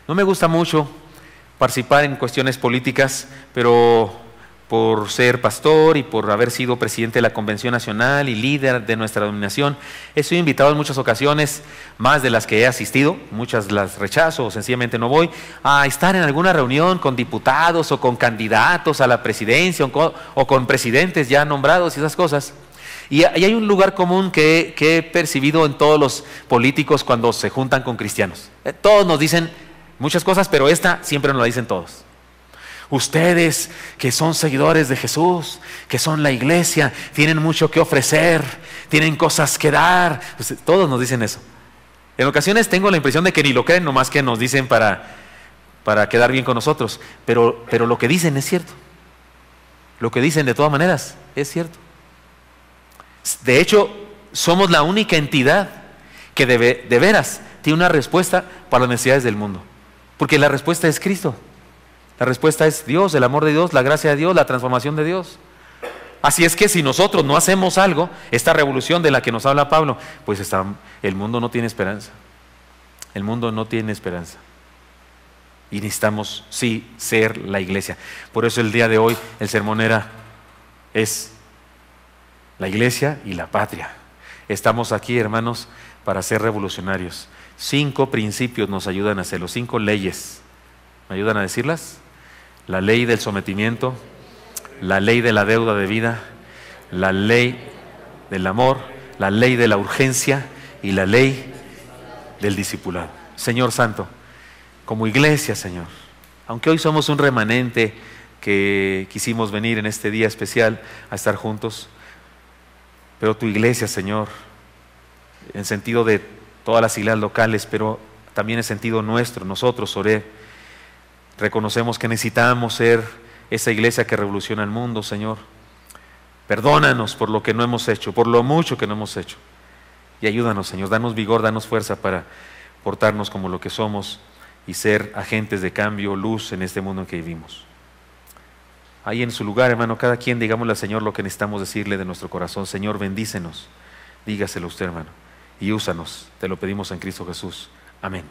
no me gusta mucho participar en cuestiones políticas, pero por ser pastor y por haber sido presidente de la Convención Nacional y líder de nuestra denominación, he sido invitado en muchas ocasiones, más de las que he asistido, muchas las rechazo o sencillamente no voy, a estar en alguna reunión con diputados o con candidatos a la presidencia o con presidentes ya nombrados y esas cosas. Y hay un lugar común que he percibido en todos los políticos cuando se juntan con cristianos. Todos nos dicen muchas cosas, pero esta siempre nos la dicen todos. Ustedes que son seguidores de Jesús, que son la iglesia, tienen mucho que ofrecer, tienen cosas que dar. Todos nos dicen eso. En ocasiones tengo la impresión de que ni lo creen, nomás que nos dicen para quedar bien con nosotros. Pero lo que dicen es cierto. Lo que dicen de todas maneras es cierto. De hecho, somos la única entidad que de veras tiene una respuesta para las necesidades del mundo. Porque la respuesta es Cristo. La respuesta es Dios, el amor de Dios, la gracia de Dios, la transformación de Dios. Así es que si nosotros no hacemos algo, esta revolución de la que nos habla Pablo, pues el mundo no tiene esperanza. El mundo no tiene esperanza. Y necesitamos, sí, ser la iglesia. Por eso el día de hoy el sermón es la iglesia y la patria. Estamos aquí, hermanos, para ser revolucionarios. 5 principios nos ayudan a hacerlo, 5 leyes. ¿Me ayudan a decirlas? La ley del sometimiento, la ley de la deuda de vida, la ley del amor, la ley de la urgencia y la ley del discipulado. Señor Santo, como iglesia, Señor, aunque hoy somos un remanente que quisimos venir en este día especial a estar juntos, pero tu iglesia, Señor, en sentido de todas las iglesias locales, pero también en sentido nuestro, nosotros, Oré, reconocemos que necesitamos ser esa iglesia que revoluciona el mundo, Señor. Perdónanos por lo que no hemos hecho, por lo mucho que no hemos hecho. Y ayúdanos, Señor, danos vigor, danos fuerza para portarnos como lo que somos y ser agentes de cambio, luz en este mundo en que vivimos. Ahí en su lugar, hermano, cada quien digámosle al Señor lo que necesitamos decirle de nuestro corazón. Señor, bendícenos. Dígaselo usted, hermano. Y úsanos. Te lo pedimos en Cristo Jesús. Amén.